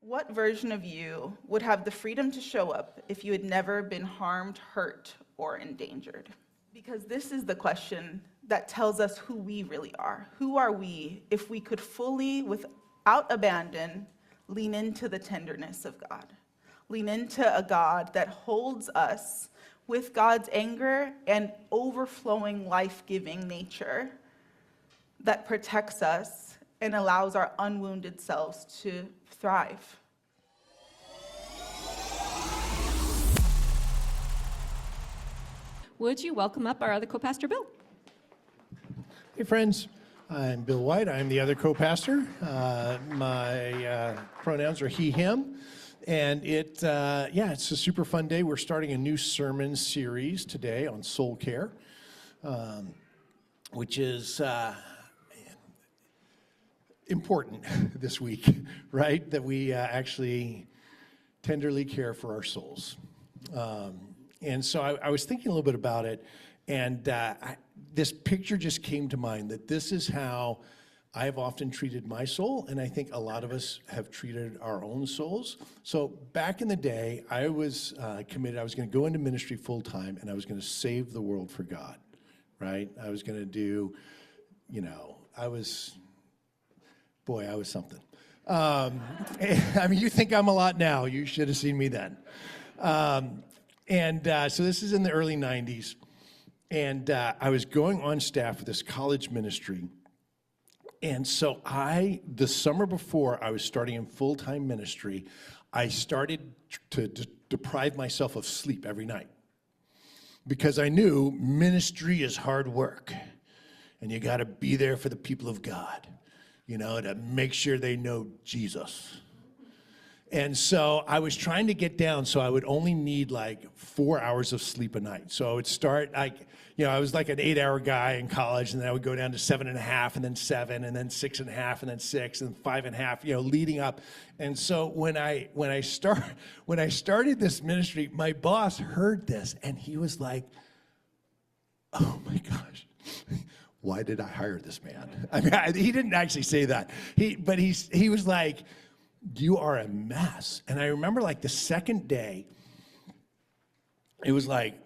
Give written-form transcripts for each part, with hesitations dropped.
What version of you would have the freedom to show up if you had never been harmed, hurt, or endangered? Because this is the question that tells us who we really are. Who are we if we could fully, without abandon, lean into the tenderness of God? Lean into a God that holds us with God's anger and overflowing life-giving nature that protects us and allows our unwounded selves to thrive. Would you welcome up our other co-pastor, Bill? Hey friends, I'm Bill White. I'm the other co-pastor. My pronouns are he, him. And it's a super fun day. We're starting a new sermon series today on soul care, which is important this week, right? That we actually tenderly care for our souls. And so I was thinking a little bit about it, and this picture just came to mind that this is how I've often treated my soul, and I think a lot of us have treated our own souls. So back in the day, I was committed. I was going to go into ministry full time, and I was going to save the world for God, right? I was going to do, I was something. I mean, you think I'm a lot now. You should have seen me then. So this is in the early 90s, and I was going on staff with this college ministry. And so the summer before I was starting in full-time ministry, I started to deprive myself of sleep every night because I knew ministry is hard work, and you got to be there for the people of God, to make sure they know Jesus. And so I was trying to get down so I would only need like 4 hours of sleep a night. So I would start I was like an 8-hour guy in college, and then I would go down to 7.5, and then 7, and then 6.5, and then 6, and 5.5, leading up. And so when I started this ministry, my boss heard this, and he was like, "Oh my gosh, why did I hire this man?" I mean, he didn't actually say that. He was like, "You are a mess." And I remember like the second day, it was like,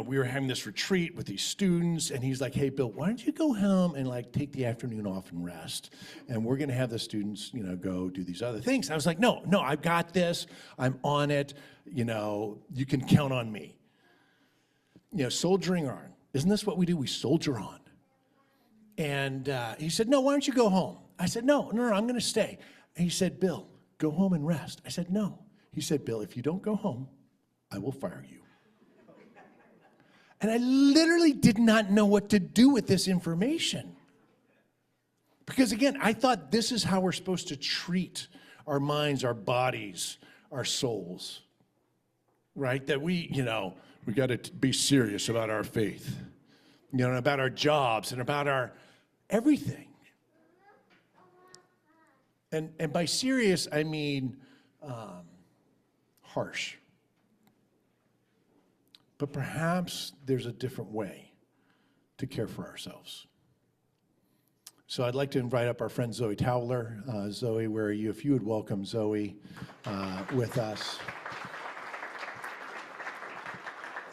we were having this retreat with these students, and he's like, "Hey, Bill, why don't you go home and like take the afternoon off and rest? And we're going to have the students, go do these other things." I was like, no, I've got this. I'm on it. You can count on me. Soldiering on. Isn't this what we do? We soldier on. And he said, "No, why don't you go home?" I said, no, I'm going to stay. And he said, "Bill, go home and rest." I said, "No." He said, "Bill, if you don't go home, I will fire you." And I literally did not know what to do with this information. Because again, I thought this is how we're supposed to treat our minds, our bodies, our souls. Right? That we got to be serious about our faith. And about our jobs and about our everything. And by serious, I mean harsh. But perhaps there's a different way to care for ourselves. So I'd like to invite up our friend Zoe Towler. Zoe, where are you? If you would welcome Zoe with us.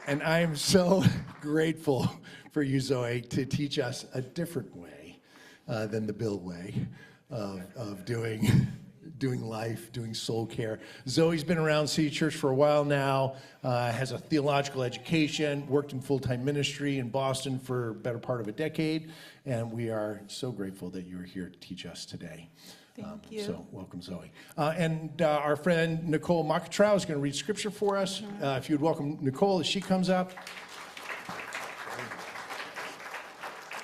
And I am so grateful for you, Zoe, to teach us a different way than the Bill way of doing life, doing soul care. Zoe's been around City Church for a while now, has a theological education, worked in full-time ministry in Boston for a better part of a decade, and we are so grateful that you're here to teach us today. Thank you. So welcome, Zoe. And our friend Nicole Makatrow is going to read scripture for us. If you would welcome Nicole as she comes up.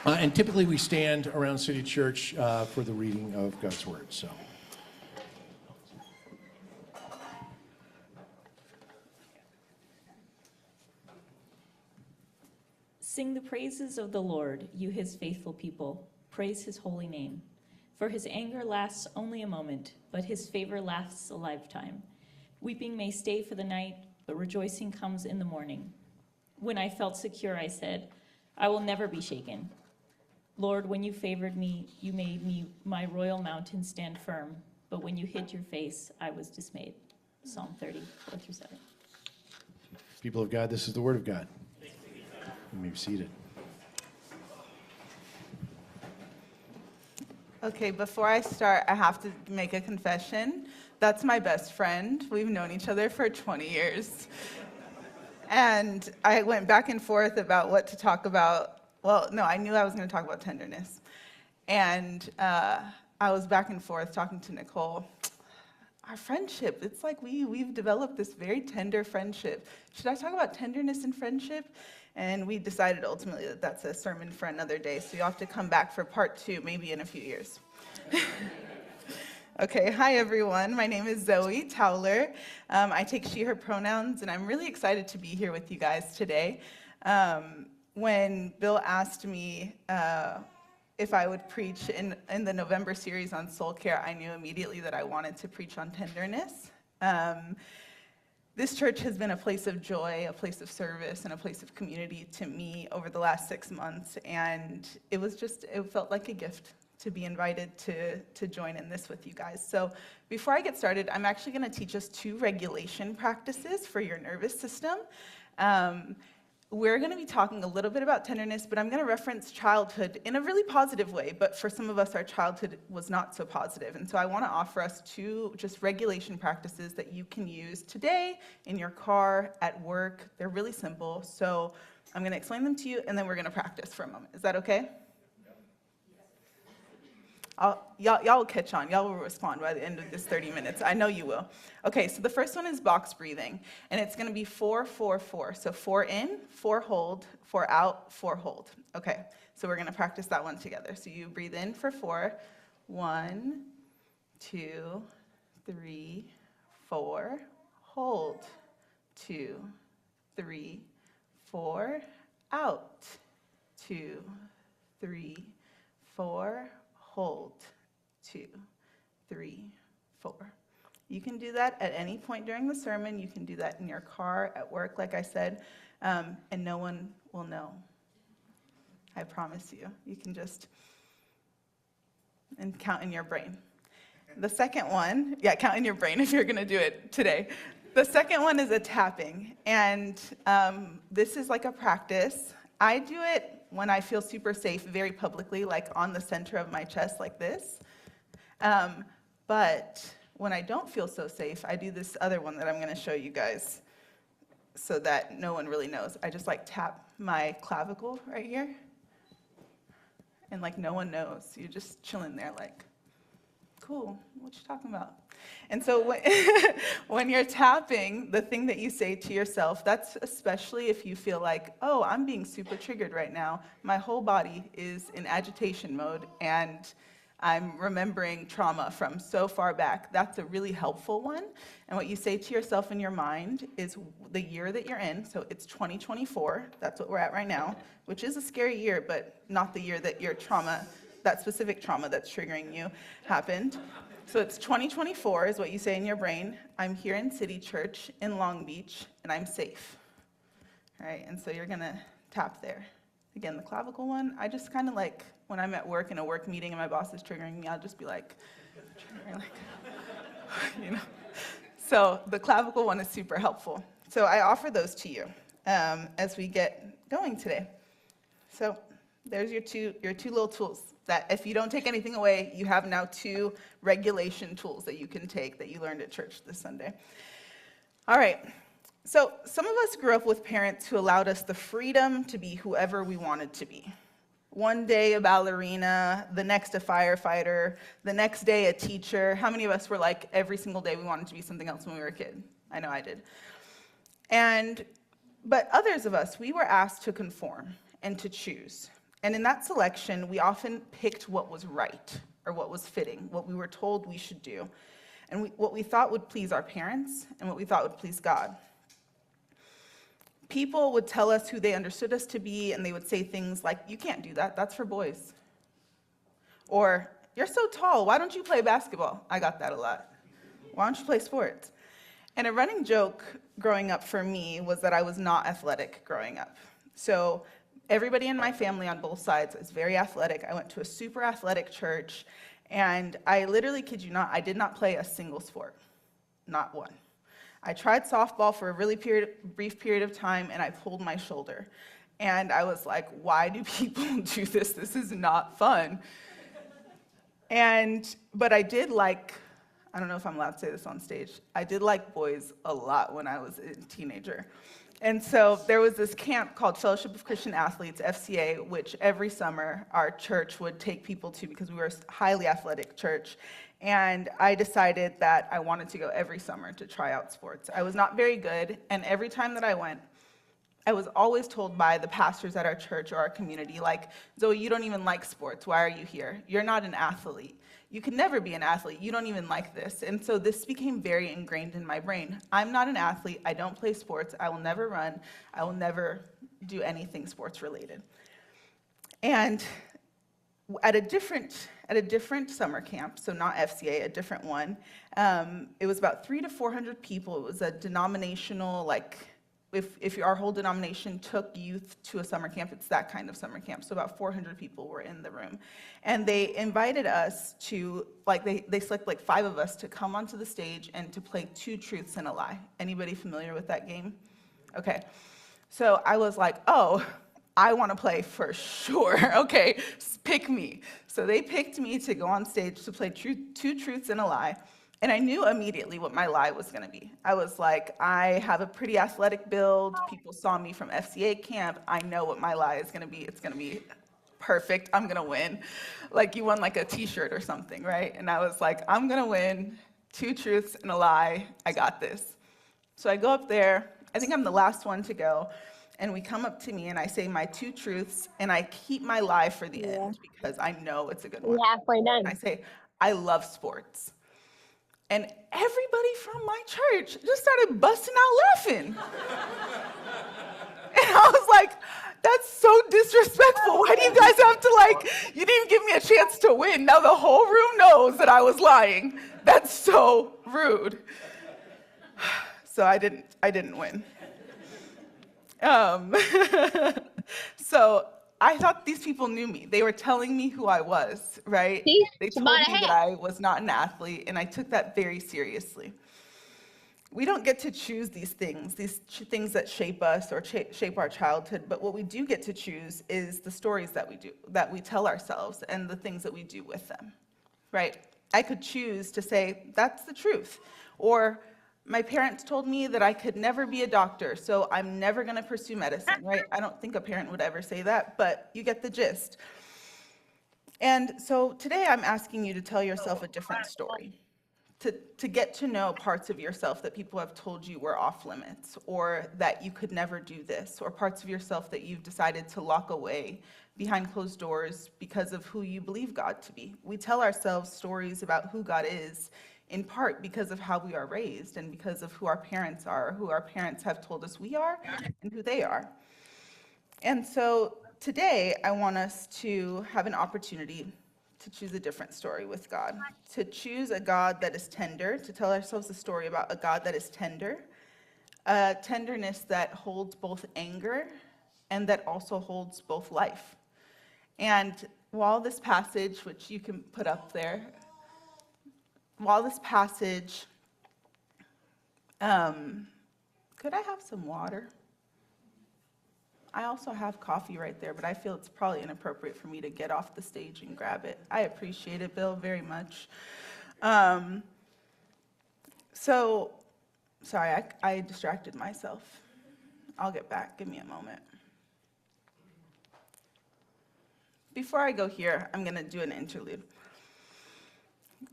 And typically we stand around City Church for the reading of God's Word. So. Sing the praises of the Lord, you his faithful people. Praise his holy name. For his anger lasts only a moment, but his favor lasts a lifetime. Weeping may stay for the night, but rejoicing comes in the morning. When I felt secure, I said, I will never be shaken. Lord, when you favored me, you made me my royal mountain stand firm. but when you hid your face, I was dismayed. Psalm 30:4-7. People of God, this is the word of God. You may be seated. Okay, before I start, I have to make a confession. That's my best friend. We've known each other for 20 years. And I went back and forth about what to talk about. Well, no, I knew I was going to talk about tenderness. And I was back and forth talking to Nicole. Our friendship, it's like we've developed this very tender friendship. Should I talk about tenderness and friendship? And we decided ultimately that that's a sermon for another day, so you'll have to come back for part 2, maybe in a few years. Okay, hi everyone. My name is Zoe Towler. I take she, her pronouns, and I'm really excited to be here with you guys today. When Bill asked me if I would preach in the November series on soul care, I knew immediately that I wanted to preach on tenderness. This church has been a place of joy, a place of service, and a place of community to me over the last 6 months, and it felt like a gift to be invited to join in this with you guys. So before I get started, I'm actually going to teach us 2 regulation practices for your nervous system. We're going to be talking a little bit about tenderness, but I'm going to reference childhood in a really positive way, but for some of us, our childhood was not so positive. And so I want to offer us 2 just regulation practices that you can use today in your car, at work. They're really simple. So I'm going to explain them to you, and then we're going to practice for a moment. Is that okay? Y'all will catch on. Y'all will respond by the end of this 30 minutes. I know you will. Okay, so the first one is box breathing, and it's going to be 4-4-4. So 4 in, 4 hold, 4 out, 4 hold. Okay, so we're going to practice that one together. So you breathe in for 4. 1, 2, 3, 4. Hold. 2, 3, 4. Out. 2, 3, 4. Hold. 2, 3, 4. You can do that at any point during the sermon. You can do that in your car, at work, like I said, and no one will know. I promise you. You can just and count in your brain. The second one, count in your brain if you're going to do it today. The second one is a tapping, and this is like a practice. I do it when I feel super safe, very publicly, like on the center of my chest, like this. But when I don't feel so safe, I do this other one that I'm going to show you guys so that no one really knows. I just like tap my clavicle right here, and like no one knows. You're just chilling there like, cool, what you talking about? And so when you're tapping, the thing that you say to yourself, that's especially if you feel like, oh, I'm being super triggered right now. My whole body is in agitation mode, and I'm remembering trauma from so far back. That's a really helpful one. And what you say to yourself in your mind is the year that you're in. So it's 2024. That's what we're at right now, which is a scary year, but not the year that your trauma, that specific trauma that's triggering you, happened. So it's 2024 is what you say in your brain. I'm here in City Church in Long Beach, and I'm safe. All right, and so you're going to tap there. Again, the clavicle one, I just kind of like, when I'm at work in a work meeting and my boss is triggering me, I'll just be like, you know. So the clavicle one is super helpful. So I offer those to you as we get going today. So there's your two little tools that if you don't take anything away, you have now 2 regulation tools that you can take that you learned at church this Sunday. All right. So some of us grew up with parents who allowed us the freedom to be whoever we wanted to be. One day a ballerina, the next a firefighter, the next day a teacher. How many of us were like every single day we wanted to be something else when we were a kid? I know I did. But others of us, we were asked to conform and to choose. And in that selection, we often picked what was right or what was fitting, what we were told we should do, and what we thought would please our parents and what we thought would please God. People would tell us who they understood us to be, and they would say things like, you can't do that, that's for boys. Or, you're so tall, why don't you play basketball? I got that a lot. Why don't you play sports? And a running joke growing up for me was that I was not athletic growing up. So everybody in my family on both sides is very athletic. I went to a super athletic church, And I literally kid you not, I did not play a single sport, not one. I tried softball for a really brief period of time, and I pulled my shoulder. And I was like, why do people do this? This is not fun. But I did like, I don't know if I'm allowed to say this on stage, I did like boys a lot when I was a teenager. And so there was this camp called Fellowship of Christian Athletes, FCA, which every summer our church would take people to because we were a highly athletic church. And I decided that I wanted to go every summer to try out sports. I was not very good, and every time that I went, I was always told by the pastors at our church or our community, like, Zoe, you don't even like sports. Why are you here? You're not an athlete. You can never be an athlete. You don't even like this. And so this became very ingrained in my brain. I'm not an athlete. I don't play sports. I will never run. I will never do anything sports related. And at a different summer camp, so not FCA, a different one, it was about 300 to 400 people. It was a denominational, like, if our whole denomination took youth to a summer camp, it's that kind of summer camp. So about 400 people were in the room. And they invited us to, like, they selected like 5 of us to come onto the stage and to play 2 truths and a lie. Anybody familiar with that game? Okay. So I was like, oh, I want to play for sure. Okay, pick me. So they picked me to go on stage to play 2 truths and a lie. And I knew immediately what my lie was going to be. I was like, I have a pretty athletic build. People saw me from FCA camp. I know what my lie is going to be. It's going to be perfect. I'm going to win. Like you won like a t-shirt or something, right? And I was like, I'm going to win 2 truths and a lie. I got this. So I go up there. I think I'm the last one to go. And we come up to me and I say my 2 truths and I keep my lie for the end because I know it's a good one. Halfway done. And I say, I love sports. And everybody from my church just started busting out laughing. And I was like, that's so disrespectful. Why do you guys have to, like, you didn't even give me a chance to win. Now the whole room knows that I was lying. That's so rude. So I didn't win. So I thought these people knew me. They were telling me who I was, right? See? They It's told about a me that hat. I was not an athlete, and I took that very seriously. We don't get to choose these things things that shape us or shape our childhood, but what we do get to choose is the stories that we tell ourselves and the things that we do with them, right? I could choose to say, that's the truth, or my parents told me that I could never be a doctor, so I'm never going to pursue medicine, right? I don't think a parent would ever say that, but you get the gist. And so today I'm asking you to tell yourself a different story, to get to know parts of yourself that people have told you were off limits, or that you could never do this, or parts of yourself that you've decided to lock away behind closed doors because of who you believe God to be. We tell ourselves stories about who God is in part because of how we are raised and because of who our parents are, who our parents have told us we are, and who they are. And so today, I want us to have an opportunity to choose a different story with God, to choose a God that is tender, to tell ourselves a story about a God that is tender, a tenderness that holds both anger and that also holds both life. And while this passage, which you can put up there, while this passage, could I have some water? I also have coffee right there, but I feel it's probably inappropriate for me to get off the stage and grab it. I appreciate it, Bill, very much. So, sorry, I distracted myself. I'll get back, give me a moment. Before I go here, I'm gonna do an interlude.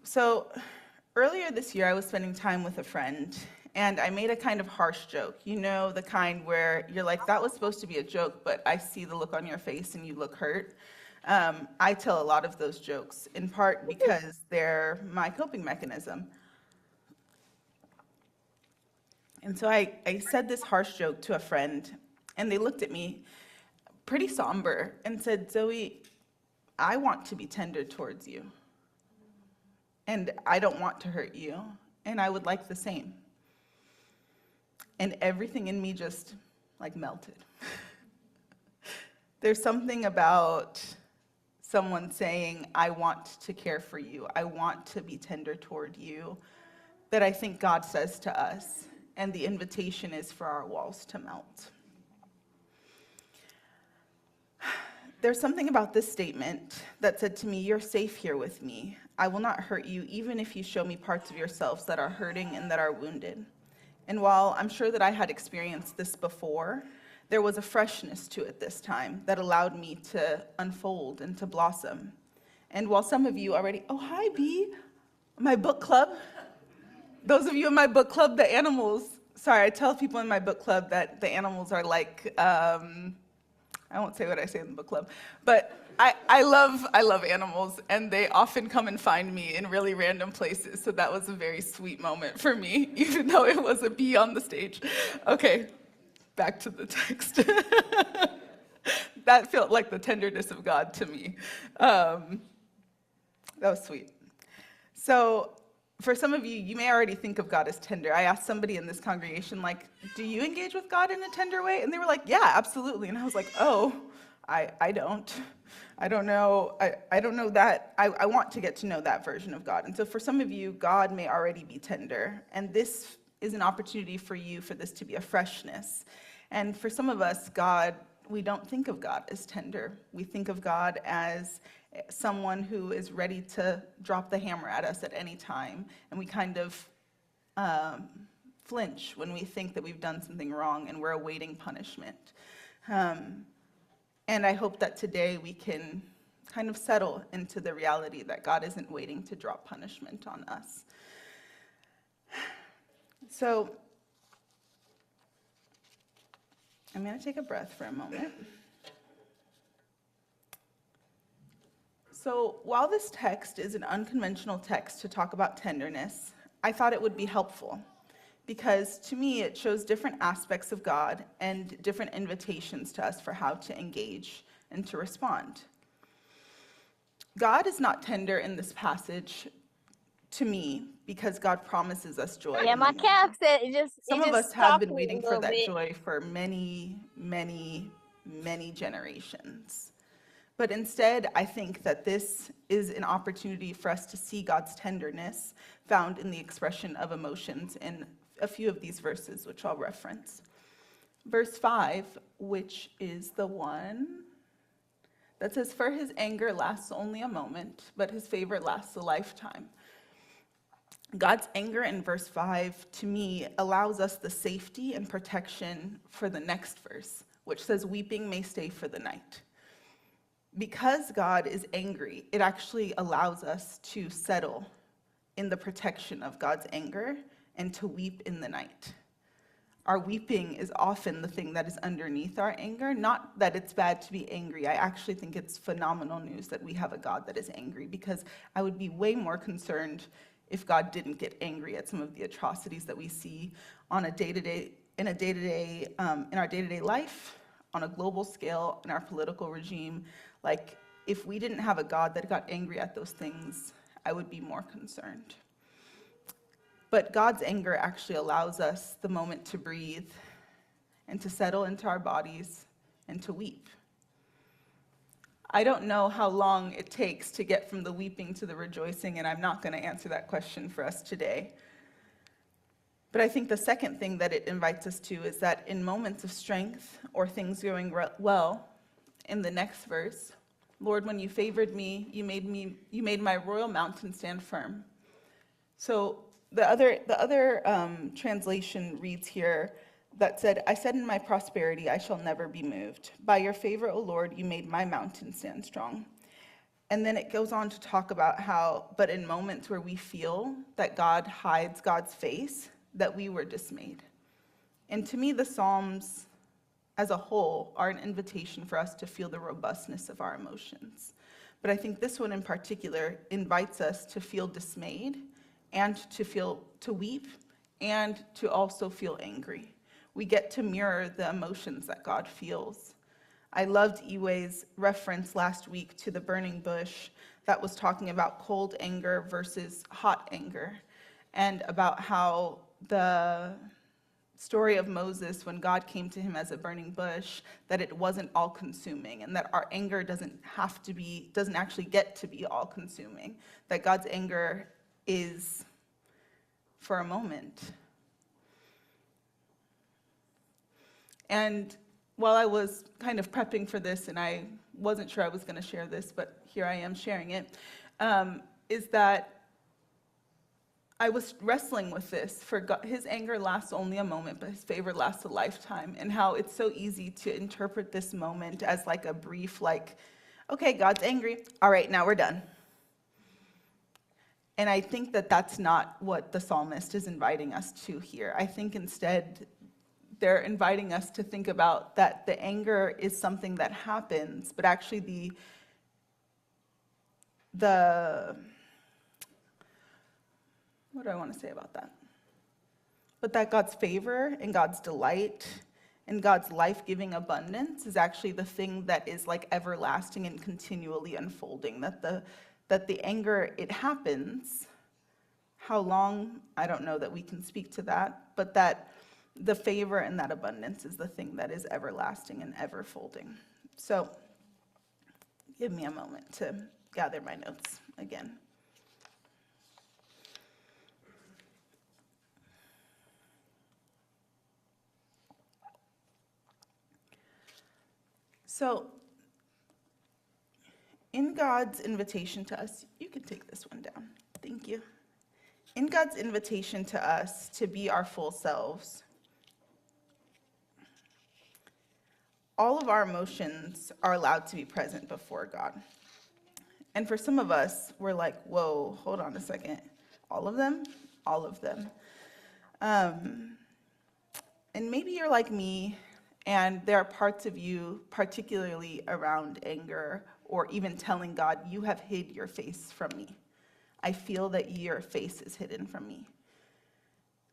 So earlier this year, I was spending time with a friend, and I made a kind of harsh joke. You know, the kind where you're like, that was supposed to be a joke, but I see the look on your face and you look hurt. I tell a lot of those jokes, in part because they're my coping mechanism. And so I said this harsh joke to a friend, and they looked at me pretty somber and said, Zoe, I want to be tender towards you. And I don't want to hurt you, and I would like the same. And everything in me just, like, melted. There's something about someone saying, I want to care for you, I want to be tender toward you, that I think God says to us, and the invitation is for our walls to melt. There's something about this statement that said to me, you're safe here with me. I will not hurt you, even if you show me parts of yourselves that are hurting and that are wounded. And while I'm sure that I had experienced this before, there was a freshness to it this time that allowed me to unfold and to blossom. And while some of you already, oh, hi, B, my book club. Those of you in my book club, the animals, sorry, I tell people in my book club that the animals are like, I won't say what I say in the book club, but I love animals, and they often come and find me in really random places, so that was a very sweet moment for me, even though it was a bee on the stage. Okay, back to the text. That felt like the tenderness of God to me. That was sweet. So for some of you, you may already think of God as tender. I asked somebody in this congregation, like, do you engage with God in a tender way? And they were like, yeah, absolutely. And I was like, oh, I don't. I don't know. I don't know that. I want to get to know that version of God. And so for some of you, God may already be tender. And this is an opportunity for you for this to be a freshness. And for some of us, God, we don't think of God as tender. We think of God as someone who is ready to drop the hammer at us at any time. And we kind of flinch when we think that we've done something wrong and we're awaiting punishment. And I hope that today we can kind of settle into the reality that God isn't waiting to drop punishment on us. So I'm going to take a breath for a moment. So while this text is an unconventional text to talk about tenderness, I thought it would be helpful because to me it shows different aspects of God and different invitations to us for how to engage and to respond. God is not tender in this passage to me because God promises us joy. Yeah, my calf said Some of us have stopped been me a waiting for little that bit. joy for many, many, many generations. But instead, I think that this is an opportunity for us to see God's tenderness found in the expression of emotions in a few of these verses, which I'll reference. Verse 5, which is the one that says, "For his anger lasts only a moment, but his favor lasts a lifetime." God's anger in verse 5, to me, allows us the safety and protection for the next verse, which says, "Weeping may stay for the night." Because God is angry, it actually allows us to settle in the protection of God's anger and to weep in the night. Our weeping is often the thing that is underneath our anger. Not that it's bad to be angry. I actually think it's phenomenal news that we have a God that is angry, because I would be way more concerned if God didn't get angry at some of the atrocities that we see on a day-to-day, in our day-to-day life, on a global scale, in our political regime. Like, if we didn't have a God that got angry at those things, I would be more concerned. But God's anger actually allows us the moment to breathe and to settle into our bodies and to weep. I don't know how long it takes to get from the weeping to the rejoicing, and I'm not going to answer that question for us today. But I think the second thing that it invites us to is that in moments of strength or things going well, in the next verse, "Lord, when you favored me, you made my royal mountain stand firm." So the other translation reads here that said, "I said in my prosperity, I shall never be moved. By your favor, O Lord, you made my mountain stand strong." And then it goes on to talk about how, but in moments where we feel that God hides God's face, that we were dismayed. And to me, the Psalms as a whole are an invitation for us to feel the robustness of our emotions. But I think this one in particular invites us to feel dismayed and to weep and to also feel angry. We get to mirror the emotions that God feels. I loved Iwe's reference last week to the burning bush that was talking about cold anger versus hot anger, and about how the story of Moses when God came to him as a burning bush, that it wasn't all consuming, and that our anger doesn't actually get to be all consuming, that God's anger is for a moment. And while I was kind of prepping for this, and I wasn't sure I was going to share this, but here I am sharing it, is that I was wrestling with this. For God, his anger lasts only a moment, but his favor lasts a lifetime, and how it's so easy to interpret this moment as like a brief, like, okay, God's angry. All right, now we're done. And I think that that's not what the psalmist is inviting us to here. I think instead they're inviting us to think about that the anger is something that happens, but actually what do I want to say about that? But that God's favor and God's delight and God's life-giving abundance is actually the thing that is like everlasting and continually unfolding. That the anger, it happens. How long? I don't know that we can speak to that, but that the favor and that abundance is the thing that is everlasting and ever-folding. So give me a moment to gather my notes again. So, in God's invitation to us, you can take this one down. Thank you. In God's invitation to us to be our full selves, all of our emotions are allowed to be present before God. And for some of us, we're like, whoa, hold on a second. All of them? All of them. And maybe you're like me, and there are parts of you, particularly around anger, or even telling God, you have hid your face from me. I feel that your face is hidden from me.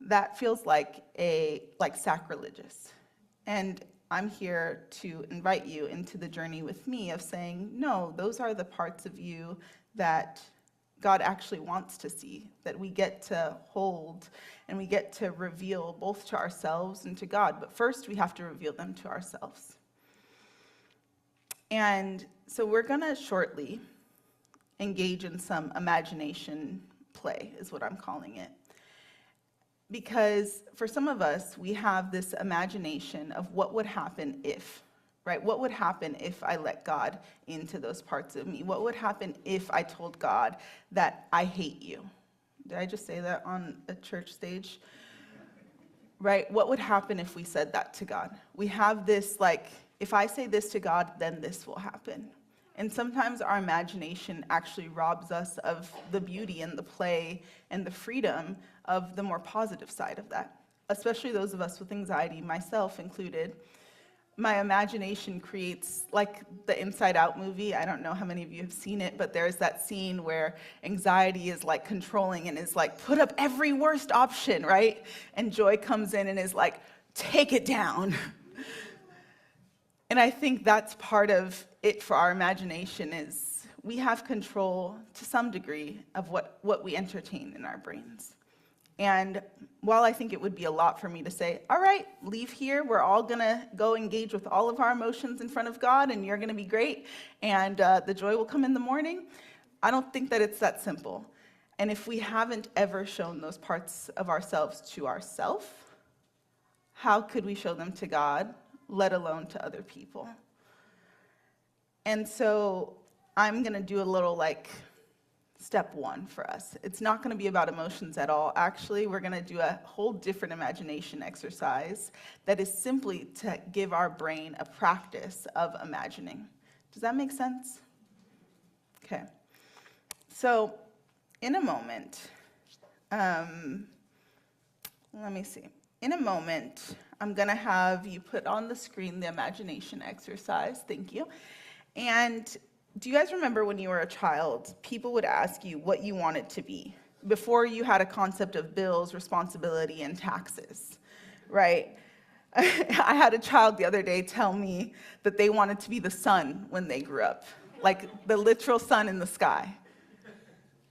That feels like sacrilegious. And I'm here to invite you into the journey with me of saying, no, those are the parts of you that God actually wants to see, that we get to hold and we get to reveal both to ourselves and to God. But first, we have to reveal them to ourselves. And so we're going to shortly engage in some imagination play, is what I'm calling it. Because for some of us, we have this imagination of what would happen if, right? What would happen if I let God into those parts of me? What would happen if I told God that I hate you? Did I just say that on a church stage? Right? What would happen if we said that to God? We have this, like, if I say this to God, then this will happen. And sometimes our imagination actually robs us of the beauty and the play and the freedom of the more positive side of that, especially those of us with anxiety, myself included. My imagination creates, like the Inside Out movie. I don't know how many of you have seen it, but there's that scene where anxiety is like controlling and is like, put up every worst option, right? And joy comes in and is like, take it down. And I think that's part of it for our imagination, is we have control to some degree of what we entertain in our brains. And while I think it would be a lot for me to say, all right, leave here, we're all gonna go engage with all of our emotions in front of God, and you're gonna be great, and the joy will come in the morning, I don't think that it's that simple. And if we haven't ever shown those parts of ourselves to ourselves, how could we show them to God, let alone to other people? And so I'm gonna do a little step one for us. It's not gonna be about emotions at all. Actually, we're gonna do a whole different imagination exercise that is simply to give our brain a practice of imagining. Does that make sense? Okay. So in a moment, let me see. In a moment, I'm gonna have you put on the screen the imagination exercise. Thank you. And do you guys remember when you were a child, people would ask you what you wanted to be before you had a concept of bills, responsibility, and taxes, right? I had a child the other day tell me that they wanted to be the sun when they grew up, like the literal sun in the sky.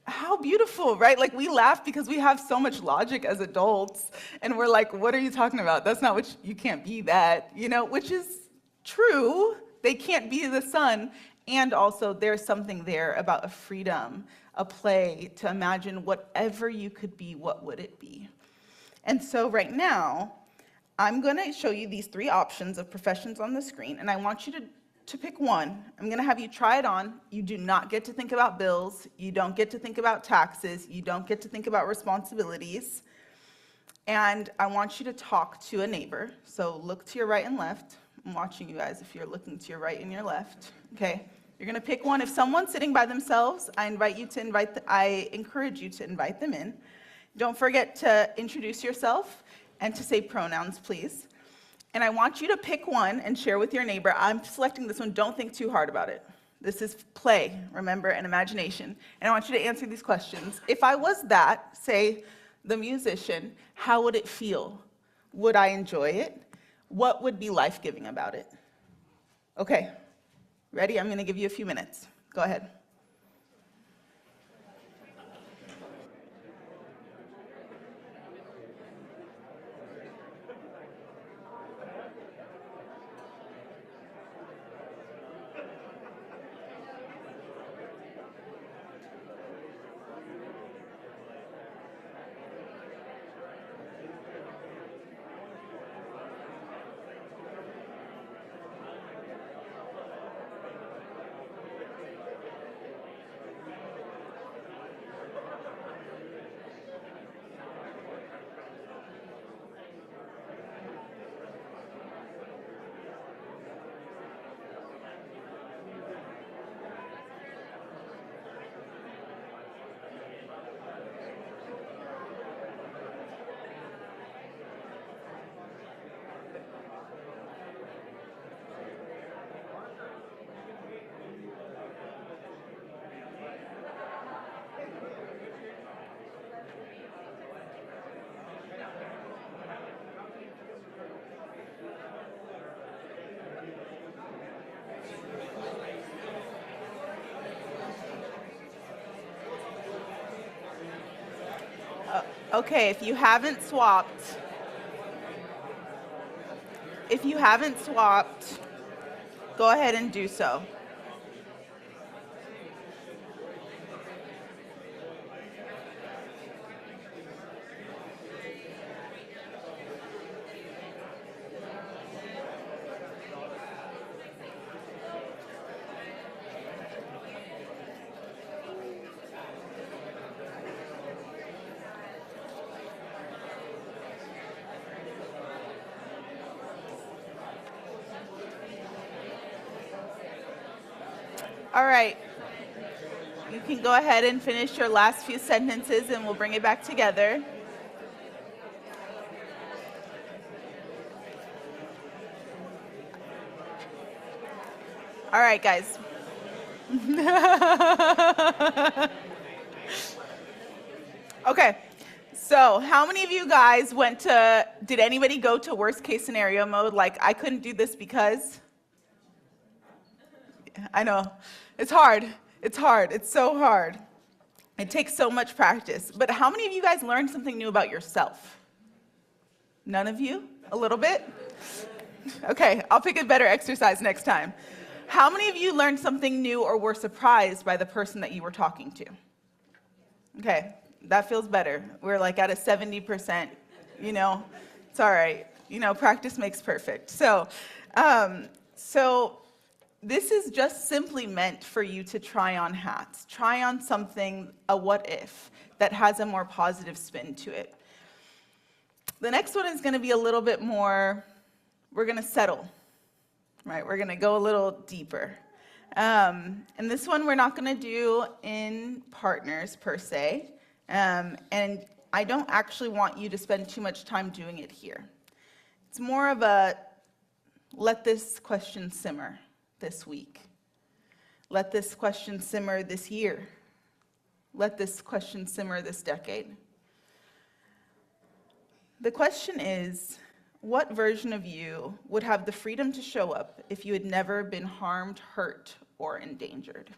How beautiful, right? Like we laugh because we have so much logic as adults, and we're like, what are you talking about? That's not what you can't be that, which is true. They can't be the sun. And also there's something there about a freedom, a play to imagine whatever you could be, what would it be? And so right now, I'm gonna show you these 3 options of professions on the screen, and I want you to pick one. I'm gonna have you try it on. You do not get to think about bills. You don't get to think about taxes. You don't get to think about responsibilities. And I want you to talk to a neighbor. So look to your right and left. I'm watching you guys if you're looking to your right and your left. Okay, you're gonna pick one. If someone's sitting by themselves, I encourage you to invite them in. Don't forget to introduce yourself and to say pronouns, please. And I want you to pick one and share with your neighbor. I'm selecting this one. Don't think too hard about it. This is play, remember, and imagination. And I want you to answer these questions. If I was that, say, the musician, how would it feel? Would I enjoy it? What would be life-giving about it? Okay, ready? I'm going to give you a few minutes. Go ahead. Okay, if you haven't swapped, go ahead and do so. All right. You can go ahead and finish your last few sentences and we'll bring it back together. All right, guys. Okay. So how many of you guys did anybody go to worst case scenario mode? Like, I couldn't do this because? I know. It's hard. It's hard. It's so hard. It takes so much practice. But how many of you guys learned something new about yourself? None of you? A little bit? Okay, I'll pick a better exercise next time. How many of you learned something new or were surprised by the person that you were talking to? Okay, that feels better. We're like at a 70%, it's all right. Practice makes perfect. So this is just simply meant for you to try on hats. Try on something, a what if, that has a more positive spin to it. The next one is going to be a little bit more, we're going to settle, right? We're going to go a little deeper. And this one we're not going to do in partners per se. And I don't actually want you to spend too much time doing it here. It's more of a let this question simmer this week. Let this question simmer this year. Let this question simmer this decade. The question is, what version of you would have the freedom to show up if you had never been harmed, hurt, or endangered?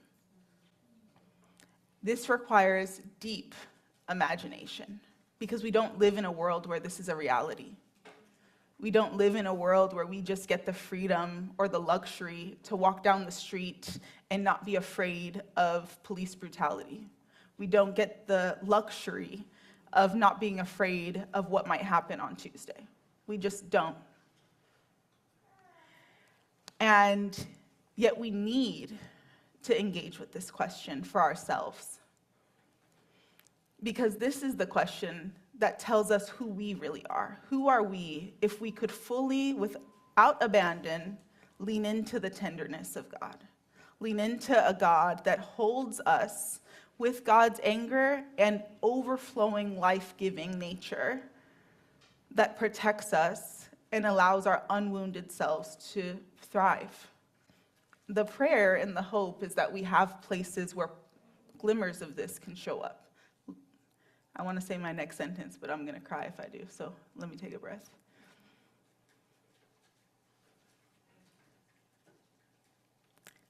This requires deep imagination because we don't live in a world where this is a reality. We don't live in a world where we just get the freedom or the luxury to walk down the street and not be afraid of police brutality. We don't get the luxury of not being afraid of what might happen on Tuesday. We just don't. And yet we need to engage with this question for ourselves. Because this is the question that tells us who we really are. Who are we if we could fully, without abandon, lean into the tenderness of God? Lean into a God that holds us with God's anger and overflowing life-giving nature that protects us and allows our unwounded selves to thrive. The prayer and the hope is that we have places where glimmers of this can show up. I want to say my next sentence, but I'm going to cry if I do, so let me take a breath.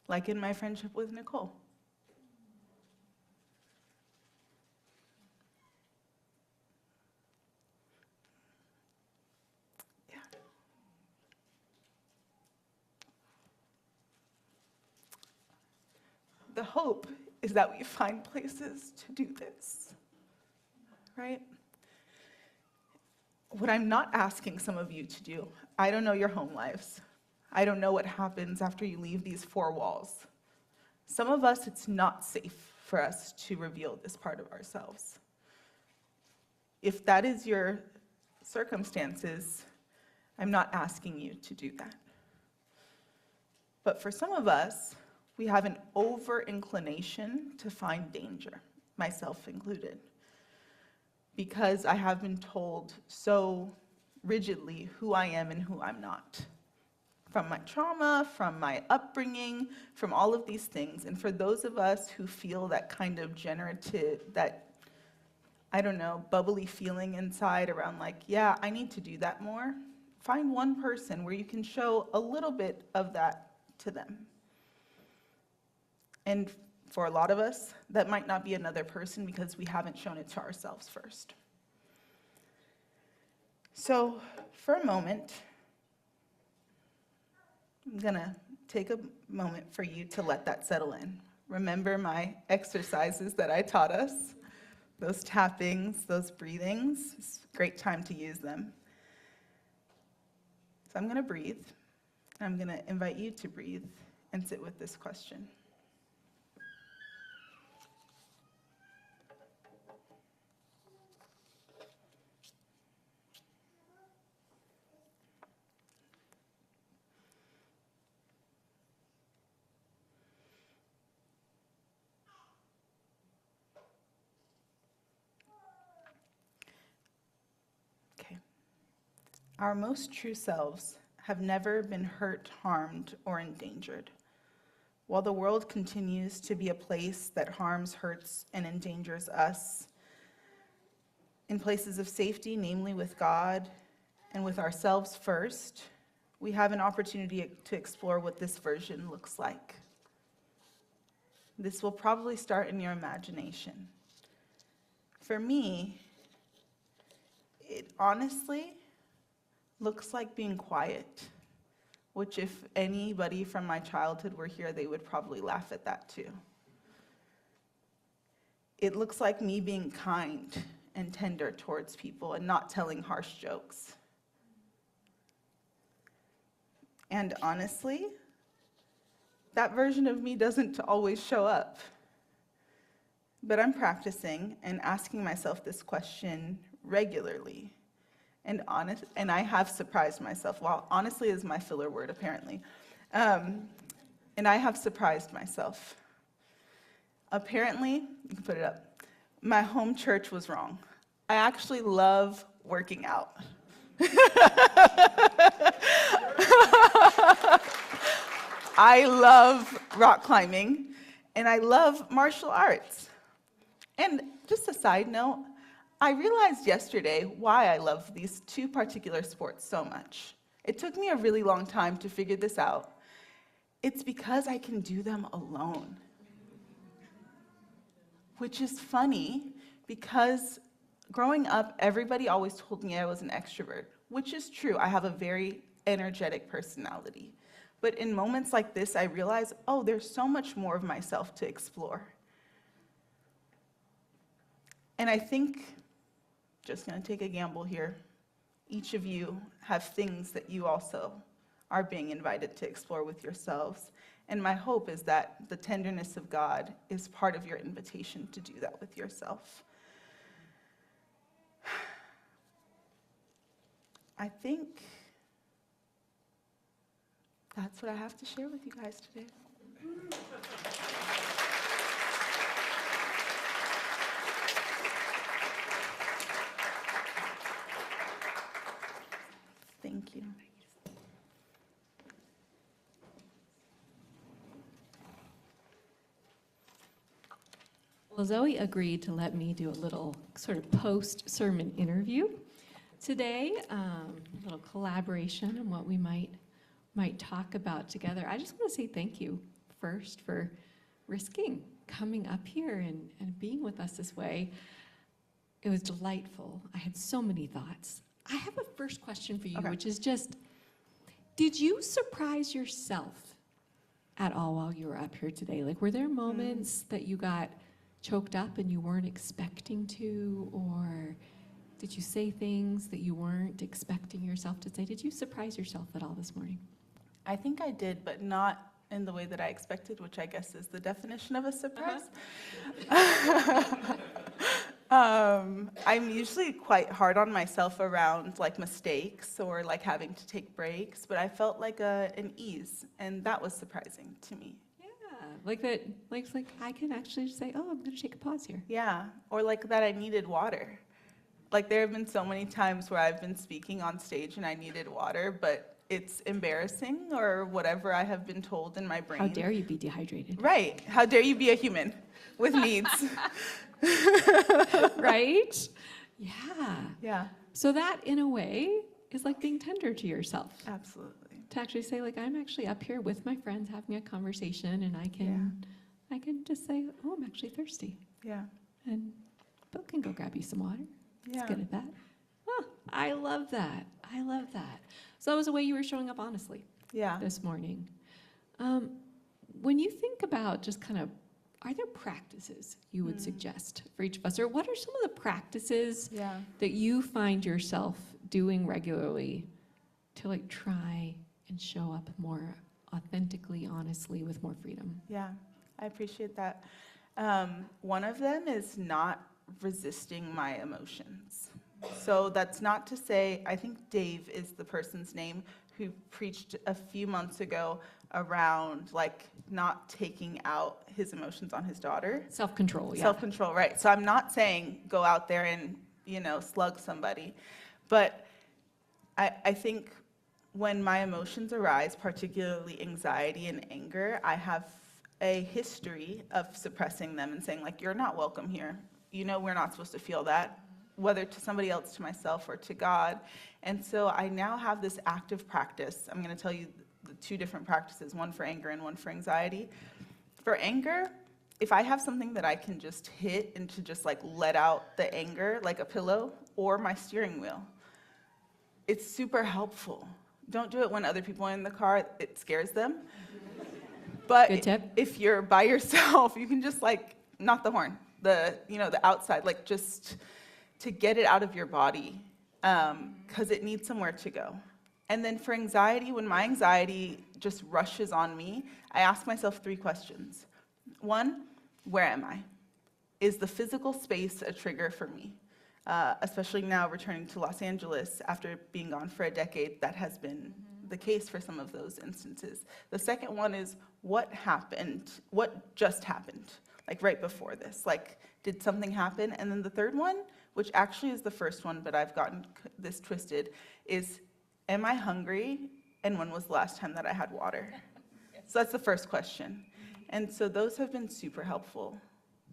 Like in my friendship with Nicole. Yeah. The hope is that we find places to do this. Right? What I'm not asking some of you to do, I don't know your home lives. I don't know what happens after you leave these four walls. Some of us, it's not safe for us to reveal this part of ourselves. If that is your circumstances, I'm not asking you to do that. But for some of us, we have an over-inclination to find danger, myself included. Because I have been told so rigidly who I am and who I'm not. From my trauma, from my upbringing, from all of these things. And for those of us who feel that kind of generative, that, I don't know, bubbly feeling inside around like, yeah, I need to do that more, find one person where you can show a little bit of that to them. And for a lot of us, that might not be another person because we haven't shown it to ourselves first. So, for a moment, I'm going to take a moment for you to let that settle in. Remember my exercises that I taught us, those tappings, those breathings. It's a great time to use them. So I'm going to breathe. I'm going to invite you to breathe and sit with this question. Our most true selves have never been hurt, harmed, or endangered. While the world continues to be a place that harms, hurts, and endangers us, in places of safety, namely with God and with ourselves first, we have an opportunity to explore what this version looks like. This will probably start in your imagination. For me, it honestly looks like being quiet, which if anybody from my childhood were here, they would probably laugh at that too. It looks like me being kind and tender towards people and not telling harsh jokes. And honestly, that version of me doesn't always show up. But I'm practicing and asking myself this question regularly. And I have surprised myself. Well, honestly is my filler word, apparently. And I have surprised myself. Apparently, you can put it up, my home church was wrong. I actually love working out. I love rock climbing, and I love martial arts. And just a side note, I realized yesterday why I love these two particular sports so much. It took me a really long time to figure this out. It's because I can do them alone. which is funny because growing up, everybody always told me I was an extrovert, which is true. I have a very energetic personality. But in moments like this, I realize, oh, there's so much more of myself to explore. And I think, just going to take a gamble here, each of you have things that you also are being invited to explore with yourselves. And my hope is that the tenderness of God is part of your invitation to do that with yourself. I think that's what I have to share with you guys today. Thank you. Well, Zoe agreed to let me do a little sort of post-sermon interview today, a little collaboration on what we might talk about together. I just want to say thank you first for risking coming up here and being with us this way. It was delightful. I had so many thoughts. I have a first question for you, Okay. which is just, did you surprise yourself at all while you were up here today? Like, were there moments that you got choked up and you weren't expecting to, or did you say things that you weren't expecting yourself to say? Did you surprise yourself at all this morning? I think I did, but not in the way that I expected, which I guess is the definition of a surprise. I'm usually quite hard on myself around like mistakes or like having to take breaks, but I felt like an ease, and that was surprising to me. Yeah, like that, like I can actually just say, oh, I'm going to take a pause here. Yeah, or like that I needed water. Like there have been so many times where I've been speaking on stage and I needed water, but it's embarrassing or whatever I have been told in my brain. How dare you be dehydrated? Right. How dare you be a human with needs? Right? Yeah. Yeah, So that, in a way, is like being tender to yourself. absolutely. To actually say, like, I'm actually up here with my friends having a conversation, and I can just say, oh, I'm actually thirsty. Yeah. And Bill can go grab you some water. He's Yeah. good at that. Oh, I love that. I love that. So that was the way you were showing up honestly Yeah. this morning. When you think about just kind of, are there practices you would suggest for each of us? Or what are some of the practices Yeah. that you find yourself doing regularly to like try and show up more authentically, honestly, with more freedom? Yeah. I appreciate that. One of them is not resisting my emotions. So that's not to say, I think Dave is the person's name who preached a few months ago around like not taking out his emotions on his daughter. Self-control, yeah. Self-control, right. So I'm not saying go out there and, slug somebody. But I think when my emotions arise, particularly anxiety and anger, I have a history of suppressing them and saying, like, you're not welcome here. We're not supposed to feel that, whether to somebody else, to myself, or to God. And so I now have this active practice. I'm going to tell you the two different practices, one for anger and one for anxiety. For anger, if I have something that I can just hit and to just like let out the anger, like a pillow or my steering wheel, it's super helpful. Don't do it when other people are in the car. It scares them. But Good tip. if you're by yourself, you can just like, not the horn, the outside, like just to get it out of your body, because it needs somewhere to go. And then for anxiety, when my anxiety just rushes on me, I ask myself 3 questions. 1, where am I? Is the physical space a trigger for me? Especially now returning to Los Angeles after being gone for a decade, that has been the case for some of those instances. The second one is, what happened? What just happened? Like right before this, like did something happen? And then the third one, which actually is the first one, but I've gotten this twisted, is am I hungry? And when was the last time that I had water? So that's the first question. And so those have been super helpful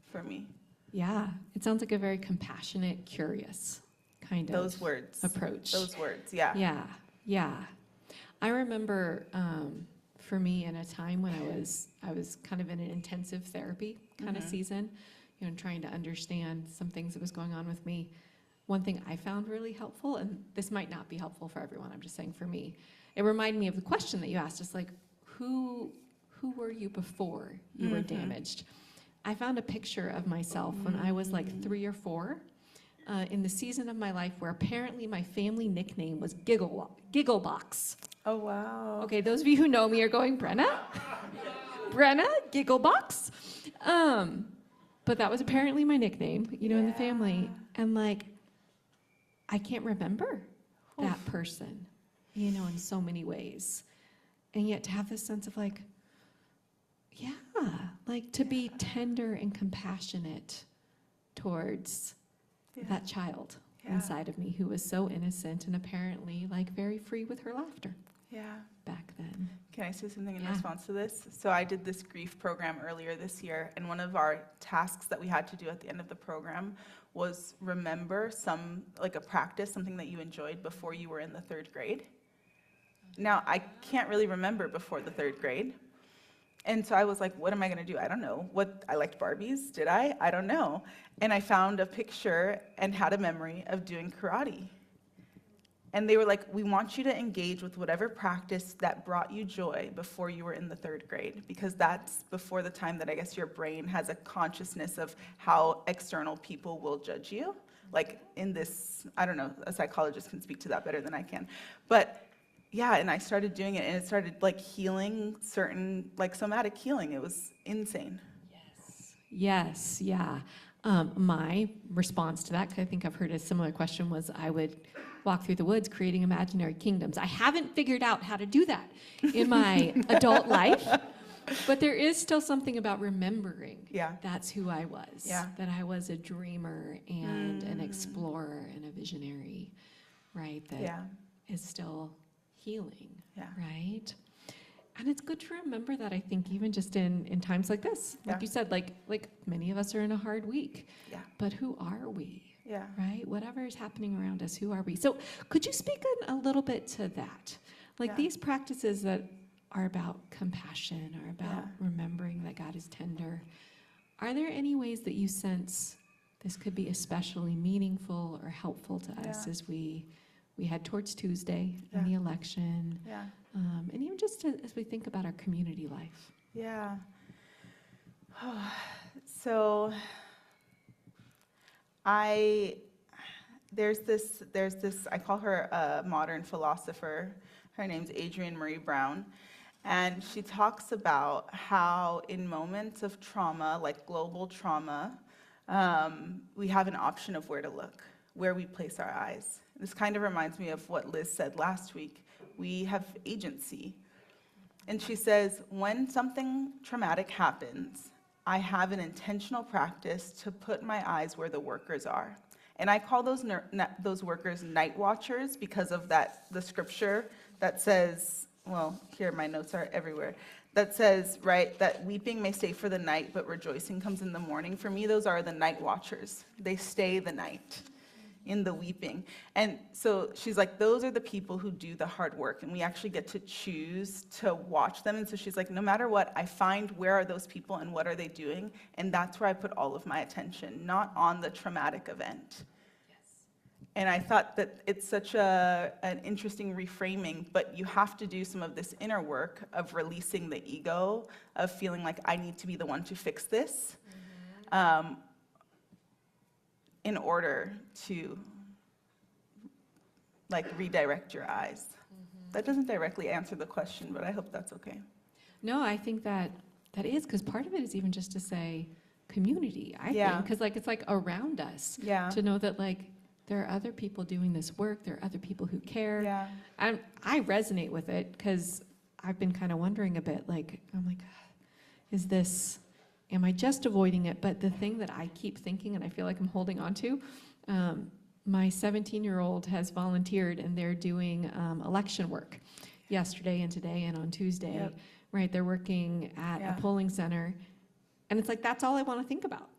for me. Yeah, it sounds like a very compassionate, curious kind Those of words. approach. Those words, yeah. Yeah. I remember for me in a time when I was kind of in an intensive therapy kind of season, trying to understand some things that was going on with me. One thing I found really helpful, and this might not be helpful for everyone, I'm just saying for me, it reminded me of the question that you asked us, like, who were you before you were damaged? I found a picture of myself when I was like 3 or 4, in the season of my life where apparently my family nickname was Gigglebox. Oh, wow. Okay, those of you who know me are going, Brenna? Brenna, Gigglebox? But that was apparently my nickname, in the family. And like, I can't remember that person, in so many ways. And yet to have this sense of like, to be tender and compassionate towards that child inside of me who was so innocent and apparently like very free with her laughter back then. Can I say something in response to this? So I did this grief program earlier this year, and one of our tasks that we had to do at the end of the program was remember a practice, something that you enjoyed before you were in the 3rd grade. Now, I can't really remember before the 3rd grade. And so I was like, what am I going to do? I don't know. I liked Barbies, did I? I don't know. And I found a picture and had a memory of doing karate. And they were like, we want you to engage with whatever practice that brought you joy before you were in the 3rd grade, because that's before the time that I guess your brain has a consciousness of how external people will judge you. Like in this, I don't know, a psychologist can speak to that better than I can. But yeah, and I started doing it, and it started like healing certain, like somatic healing. It was insane. Yes, yeah. My response to that, because I think I've heard a similar question, was I would walk through the woods creating imaginary kingdoms. I haven't figured out how to do that in my adult life, but there is still something about remembering that's who I was, that I was a dreamer and an explorer and a visionary, right, that is still healing, right? And it's good to remember that, I think, even just in times like this. Like you said, like many of us are in a hard week. But who are we? Right? Whatever is happening around us, who are we? So could you speak a little bit to that? Like these practices that are about compassion, or about remembering that God is tender. Are there any ways that you sense this could be especially meaningful or helpful to us as we head towards Tuesday and the election, and even just as we think about our community life? So there's this, I call her a modern philosopher. Her name's Adrienne Marie Brown. And she talks about how in moments of trauma, like global trauma, we have an option of where to look, where we place our eyes. This kind of reminds me of what Liz said last week. We have agency. And she says, when something traumatic happens, I have an intentional practice to put my eyes where the workers are. And I call those workers night watchers because of the scripture that says, well, here my notes are everywhere, that says, right, that weeping may stay for the night, but rejoicing comes in the morning. For me, those are the night watchers. They stay the night in the weeping. And so she's like, those are the people who do the hard work, and we actually get to choose to watch them. And so she's like, no matter what, I find where are those people and what are they doing, and that's where I put all of my attention, not on the traumatic event. And I thought that it's such an interesting reframing, but you have to do some of this inner work of releasing the ego, of feeling like I need to be the one to fix this, in order to redirect your eyes. That doesn't directly answer the question, but I hope that's okay. No, I think that is, because part of it is even just to say community, I think, because it's around us, to know that there are other people doing this work, there are other people who care. I resonate with it, because I've been kind of wondering a bit, I'm like, am I just avoiding it? But the thing that I keep thinking, and I feel like I'm holding on to, my 17-year-old has volunteered, and they're doing election work yesterday and today and on Tuesday, right? They're working at a polling center, and it's that's all I want to think about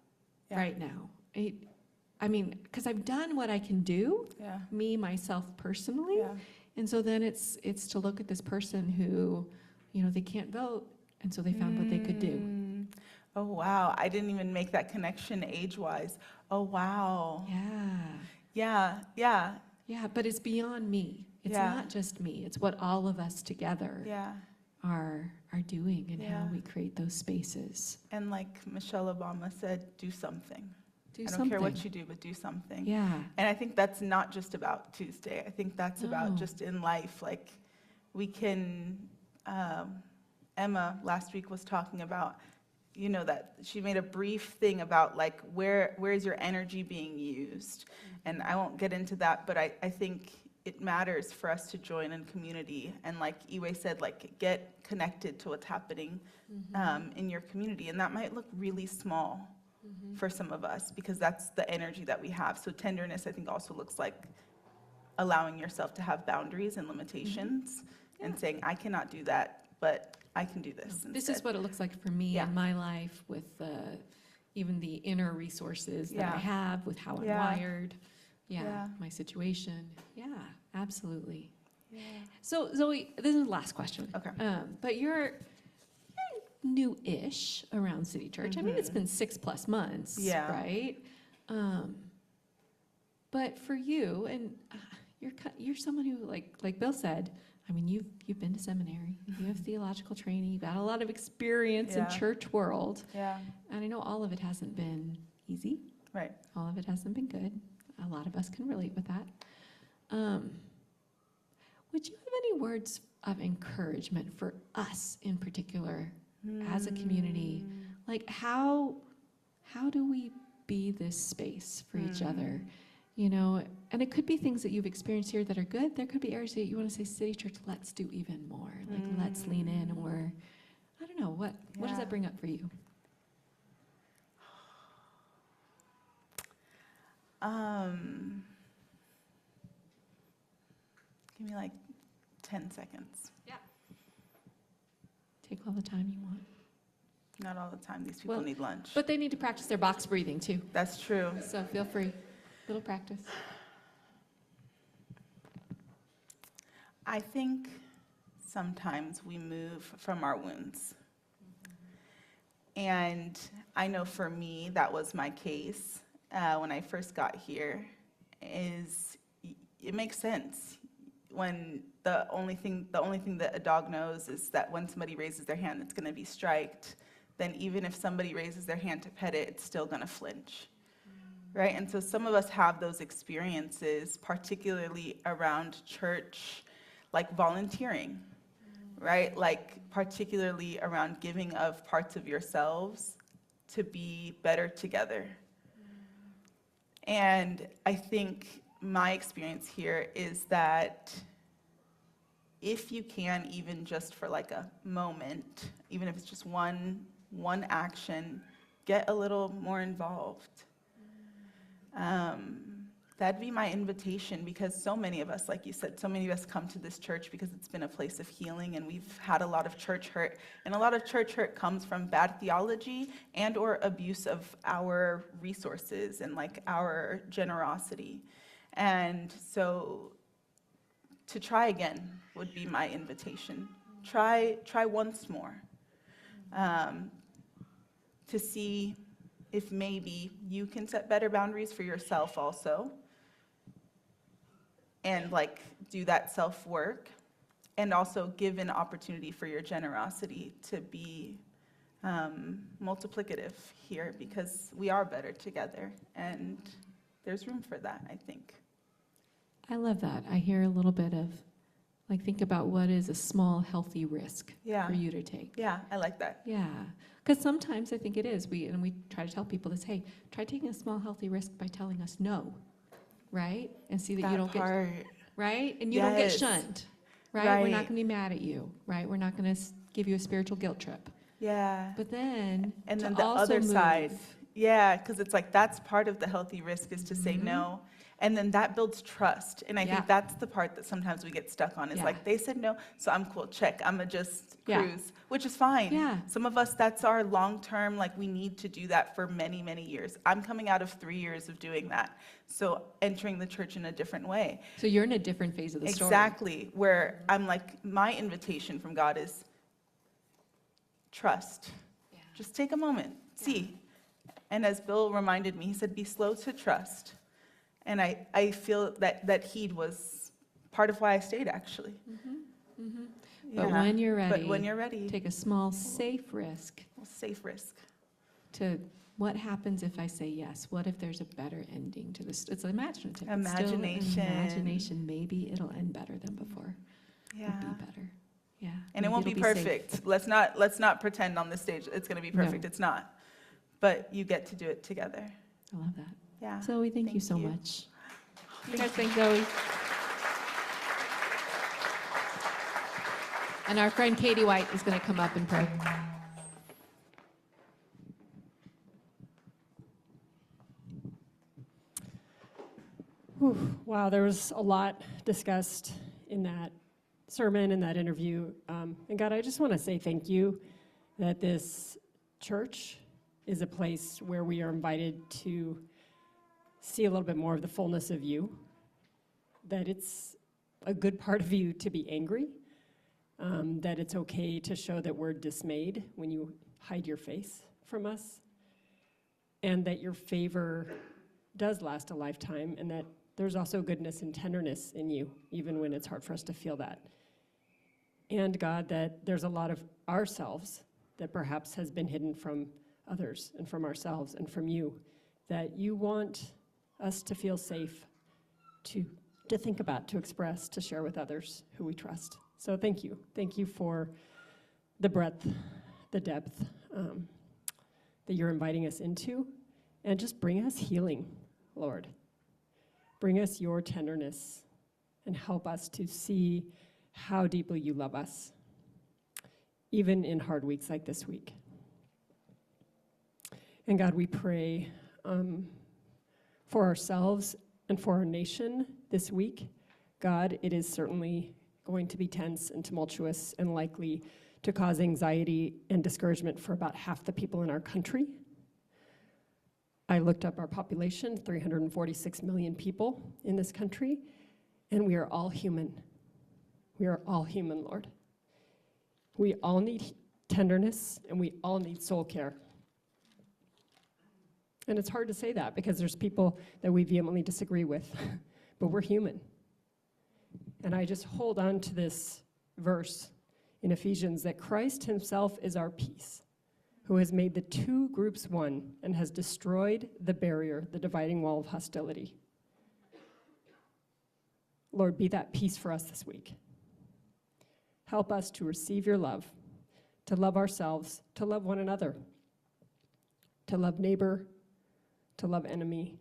right now. I mean, because I've done what I can do, me, myself, personally, and so then it's to look at this person who, they can't vote, and so they found what they could do. Oh, wow. I didn't even make that connection age-wise. Oh, wow. Yeah. Yeah. Yeah, but it's beyond me. It's Yeah. not just me. It's what all of us together Yeah. are doing and how Yeah. we create those spaces. And like Michelle Obama said, do something. Do I don't something. care what you do, but do something. Yeah. And I think that's not just about Tuesday. I think that's about No. just in life. Like we can, Emma last week was talking about, that she made a brief thing about like where is your energy being used? And I won't get into that, but I think it matters for us to join in community. And like Iwe said, like get connected to what's happening in your community. And that might look really small for some of us because that's the energy that we have. So tenderness, I think, also looks like allowing yourself to have boundaries and limitations and saying, I cannot do that, but I can do this This instead. is what it looks like for me Yeah. in my life with even the inner resources that I Yeah. have with how I'm Yeah. wired. Yeah, my situation. Yeah, absolutely. Yeah. So Zoe, this is the last question. Okay. But you're new-ish around City Church. I mean, it's been 6+ months, Yeah. right? But for you, and you're someone who, like Bill said, I mean, you've been to seminary, you have theological training, you've got a lot of experience in Yeah. church world, Yeah. and I know all of it hasn't been easy. Right. All of it hasn't been good. A lot of us can relate with that. Would you have any words of encouragement for us in particular as a community? Like how do we be this space for each other? And it could be things that you've experienced here that are good. There could be areas that you want to say, City Church, let's do even more. Like let's lean in, or I don't know, what does Yeah. that bring up for you? Give me like 10 seconds. Yeah. Take all the time you want. Not all the time. These people Well, need lunch. But they need to practice their box breathing too. That's true. So feel free. Little practice. I think sometimes we move from our wounds. And I know for me, that was my case when I first got here, it makes sense. When the only thing that a dog knows is that when somebody raises their hand, it's gonna be striked, then even if somebody raises their hand to pet it, it's still gonna flinch, right? And so some of us have those experiences, particularly around church, like volunteering, right? Like particularly around giving of parts of yourselves to be better together. And I think my experience here is that if you can, even just for like a moment, even if it's just one action, get a little more involved. That'd be my invitation, because so many of us, like you said, so many of us come to this church because it's been a place of healing, and we've had a lot of church hurt. And a lot of church hurt comes from bad theology and or abuse of our resources and like our generosity. And so to try again would be my invitation. Try once more to see if maybe you can set better boundaries for yourself also, and like do that self-work, and also give an opportunity for your generosity to be multiplicative here, because we are better together, and there's room for that, I think. I love that. I hear a little bit of, like, think about what is a small, healthy risk Yeah. for you to take. Yeah, I like that. Yeah, because sometimes I think it is. We try to tell people this, hey, try taking a small, healthy risk by telling us no, right? And see that you don't get, right? And you don't get Yes. shunned, right? We're not Right. going to be mad at you, right? We're not going to give you a spiritual guilt trip. Yeah. But then, And to then the also other move, side, yeah, because it's like that's part of the healthy risk, is to say no. And then that builds trust. And I Yeah. think that's the part that sometimes we get stuck on, is Yeah. like, they said no, so I'm cool, check, I'm gonna just Yeah. cruise, which is fine. Yeah. Some of us, that's our long-term, like we need to do that for many, many years. I'm coming out of 3 years of doing that. So entering the church in a different way. So you're in a different phase of the story. Exactly, where I'm like, my invitation from God is trust. Yeah. Just take a moment. see. And as Bill reminded me, he said, be slow to trust. And I feel that heed was part of why I stayed, actually. But Yeah. when you're ready, But when you're ready, take a small, safe risk safe risk. to what happens if I say yes? What if there's a better ending to this? It's imaginative. It's still Imagination. imagination. Maybe it'll end better than before. Yeah. It'll be better. Yeah. And it Maybe won't be it'll safe. perfect. Let's not pretend on this stage it's going to be perfect. No. It's not. But you get to do it together. I love that. Yeah. Zoe, thank you Thank so you. much. You guys thank Zoe. And our friend Katie White is going to come up and pray. Whew, wow, there was a lot discussed in that sermon and that interview. And God, I just want to say thank you that this church is a place where we are invited to see a little bit more of the fullness of you, that it's a good part of you to be angry, that it's okay to show that we're dismayed when you hide your face from us, and that your favor does last a lifetime, and that there's also goodness and tenderness in you, even when it's hard for us to feel that. And God, that there's a lot of ourselves that perhaps has been hidden from others and from ourselves and from you, that you want us to feel safe to think about, to express, to share with others who we trust. So thank you. Thank you for the breadth, the depth that you're inviting us into, and just bring us healing, Lord. Bring us your tenderness and help us to see how deeply you love us, even in hard weeks like this week. And God, we pray for ourselves and for our nation this week. God, it is certainly going to be tense and tumultuous and likely to cause anxiety and discouragement for about half the people in our country. I looked up our population, 346 million people in this country, and we are all human. We are all human, Lord. We all need tenderness, and we all need soul care. And it's hard to say that because there's people that we vehemently disagree with, but we're human. And I just hold on to this verse in Ephesians that Christ himself is our peace, who has made the two groups one and has destroyed the barrier, the dividing wall of hostility. Lord, be that peace for us this week. Help us to receive your love, to love ourselves, to love one another, to love neighbor, to love enemy,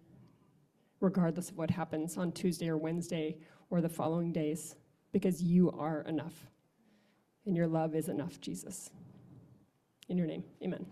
regardless of what happens on Tuesday or Wednesday or the following days, because you are enough, and your love is enough, Jesus. In your name, amen.